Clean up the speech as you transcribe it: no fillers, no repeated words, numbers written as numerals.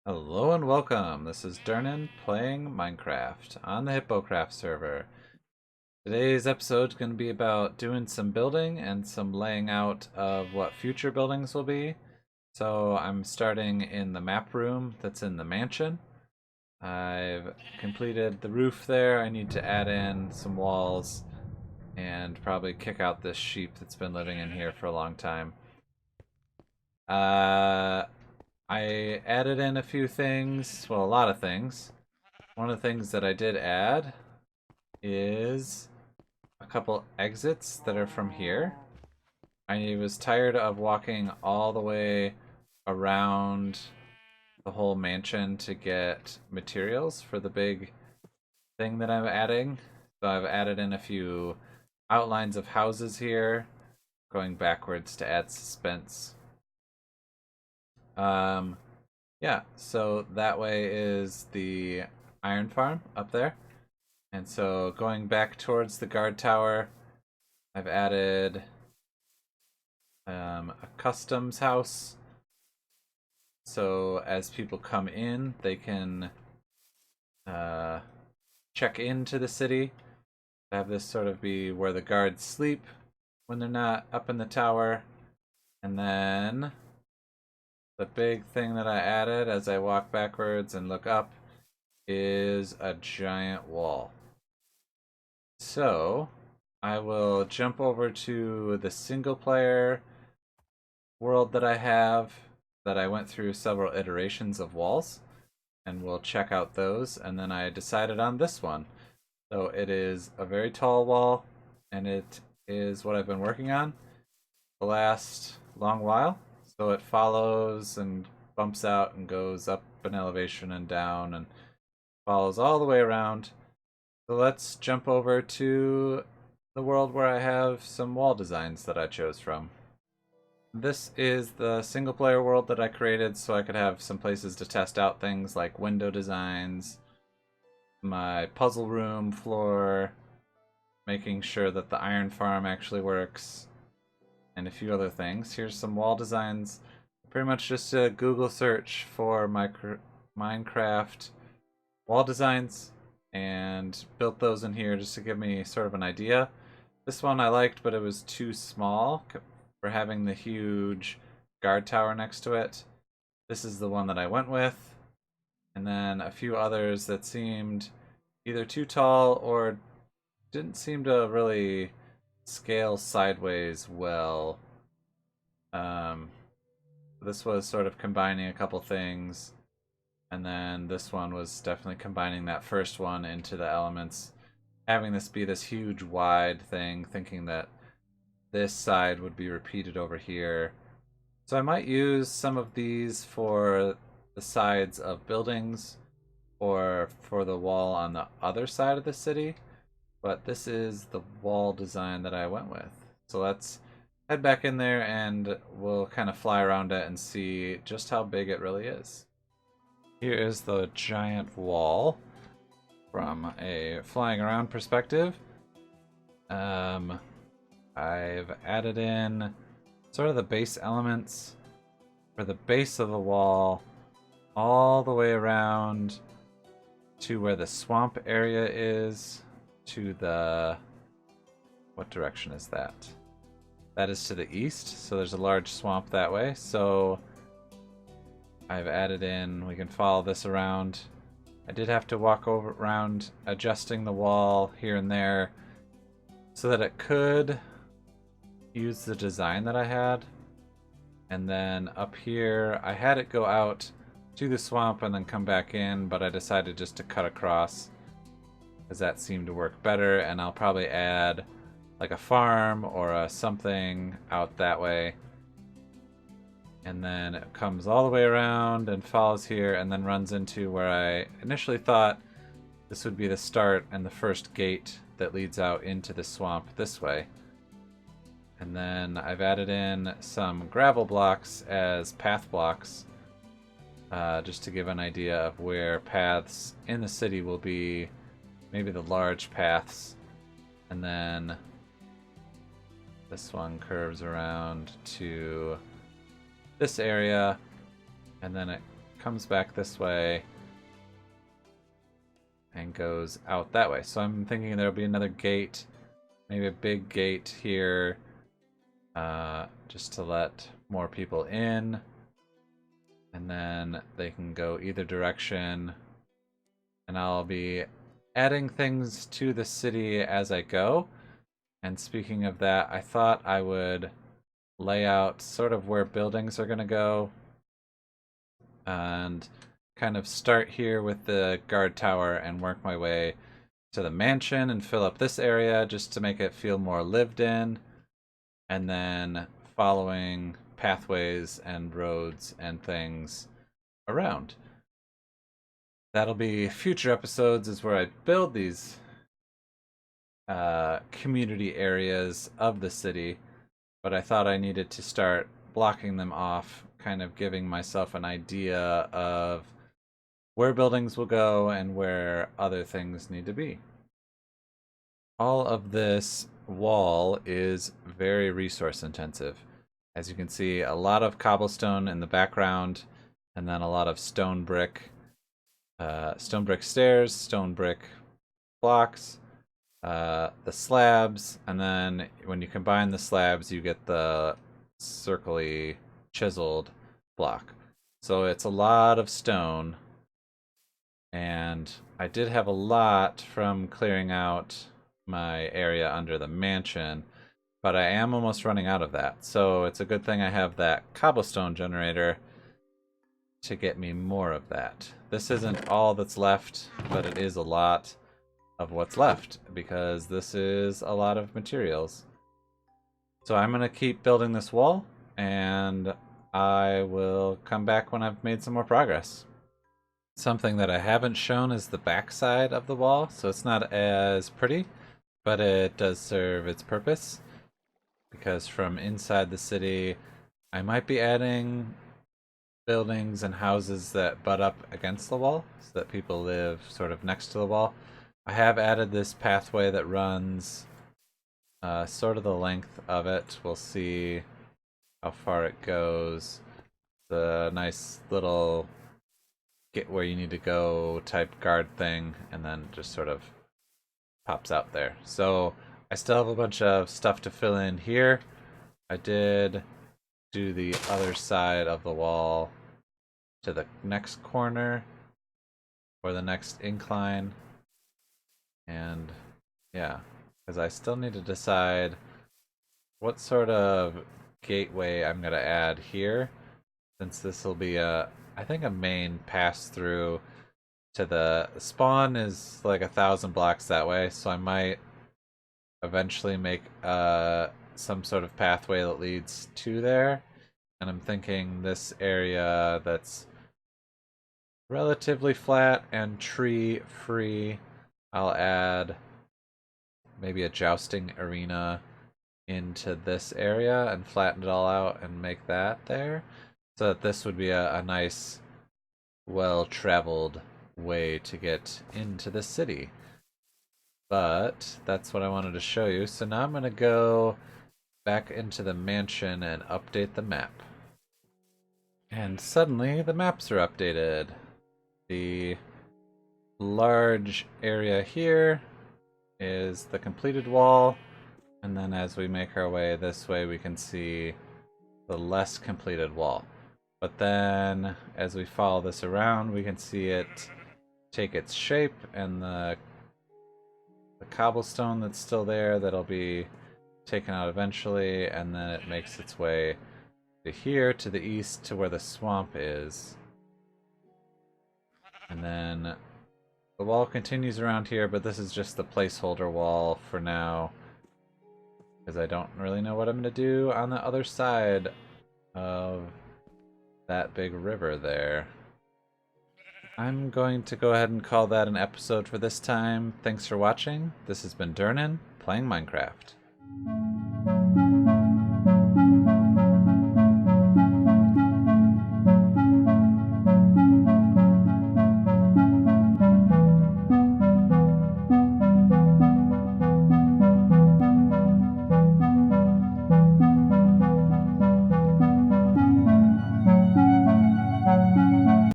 Hello and welcome. This is Dirnan playing Minecraft on the Hitbocraft server. Today's episode is going to be about doing some building and some laying out of what future buildings will be. So I'm starting in the map room that's in the mansion. I've completed the roof there. I need to add in some walls and probably kick out this sheep that's been living in here for a long time. I added in a few things, well, a lot of things. One of the things that I did add is a couple exits that are from here. I was tired of walking all the way around the whole mansion to get materials for the big thing that I'm adding. So I've added in a few outlines of houses here, going backwards to add suspense. Um, yeah, so that way is the iron farm up there. And so going back towards the guard tower, I've added a customs house. So as people come in, they can check into the city. Have this sort of be where the guards sleep when they're not up in the tower. And then the big thing that I added as I walk backwards and look up is a giant wall. So I will jump over to the single player world that I have that I went through several iterations of walls, and we'll check out those. And then I decided on this one. So it is a very tall wall, and it is what I've been working on the last long while. So it follows and bumps out and goes up an elevation and down and follows all the way around. So let's jump over to the world where I have some wall designs that I chose from. This is the single player world that I created so I could have some places to test out things like window designs, my puzzle room floor, making sure that the iron farm actually works, and a few other things. Here's some wall designs. Pretty much just a Google search for Minecraft wall designs and built those in here just to give me sort of an idea. This one I liked, but it was too small for having the huge guard tower next to it. This is the one that I went with. And then a few others that seemed either too tall or didn't seem to really scale sideways well. This was sort of combining a couple things. And then this one was definitely combining that first one into the elements. Having this be this huge wide thing, thinking that this side would be repeated over here. So I might use some of these for the sides of buildings or for the wall on the other side of the city. But this is the wall design that I went with. So let's head back in there and we'll kind of fly around it and see just how big it really is. Here is the giant wall from a flying around perspective. I've added in sort of the base elements for the base of the wall all the way around to where the swamp area is, to the... what direction is that? That is to the east, so there's a large swamp that way. So I've added in, we can follow this around. I did have to walk around adjusting the wall here and there so that it could use the design that I had. And then up here, I had it go out to the swamp and then come back in, but I decided just to cut across because that seemed to work better, and I'll probably add like a farm or a something out that way. And then it comes all the way around and follows here and then runs into where I initially thought this would be the start and the first gate that leads out into the swamp this way. And then I've added in some gravel blocks as path blocks, just to give an idea of where paths in the city will be, maybe the large paths. And then this one curves around to this area, and then it comes back this way and goes out that way. So I'm thinking there'll be another gate, maybe a big gate here, just to let more people in. And then they can go either direction. And I'll be adding things to the city as I go. And speaking of that, I thought I would lay out sort of where buildings are going to go. And kind of start here with the guard tower and work my way to the mansion and fill up this area just to make it feel more lived in. And then following pathways and roads and things around. That'll be future episodes, is where I build these community areas of the city, but I thought I needed to start blocking them off, kind of giving myself an idea of where buildings will go and where other things need to be. All of this wall is very resource intensive. As you can see, a lot of cobblestone in the background, and then a lot of stone brick stairs, stone brick blocks, the slabs, and then when you combine the slabs, you get the circly chiseled block. So it's a lot of stone, and I did have a lot from clearing out my area under the mansion, but I am almost running out of that. So it's a good thing I have that cobblestone generator to get me more of that. This isn't all that's left, but it is a lot of what's left because this is a lot of materials. So I'm going to keep building this wall, and I will come back when I've made some more progress. Something that I haven't shown is the back side of the wall, so it's not as pretty, but it does serve its purpose. Because from inside the city, I might be adding buildings and houses that butt up against the wall, so that people live sort of next to the wall. I have added this pathway that runs sort of the length of it. We'll see how far it goes. The nice little get where you need to go type guard thing, and then just sort of pops out there. So I still have a bunch of stuff to fill in here. I did do the other side of the wall to the next corner or the next incline. And yeah, because I still need to decide what sort of gateway I'm going to add here, since this will be I think a main pass through to the spawn is like 1,000 blocks that way, so I might eventually make some sort of pathway that leads to there. And I'm thinking this area that's relatively flat and tree free, I'll add maybe a jousting arena into this area and flatten it all out and make that there, so that this would be a nice, well-traveled way to get into the city. But that's what I wanted to show you. So now I'm going to go back into the mansion and update the map. And suddenly the maps are updated. The large area here is the completed wall, and then as we make our way this way we can see the less completed wall. But then as we follow this around, we can see it take its shape, and the cobblestone that's still there that'll be taken out eventually, and then it makes its way to here to the east to where the swamp is. And then the wall continues around here, but this is just the placeholder wall for now, because I don't really know what I'm going to do on the other side of that big river there. I'm going to go ahead and call that an episode for this time. Thanks for watching. This has been Dirnan, playing Minecraft.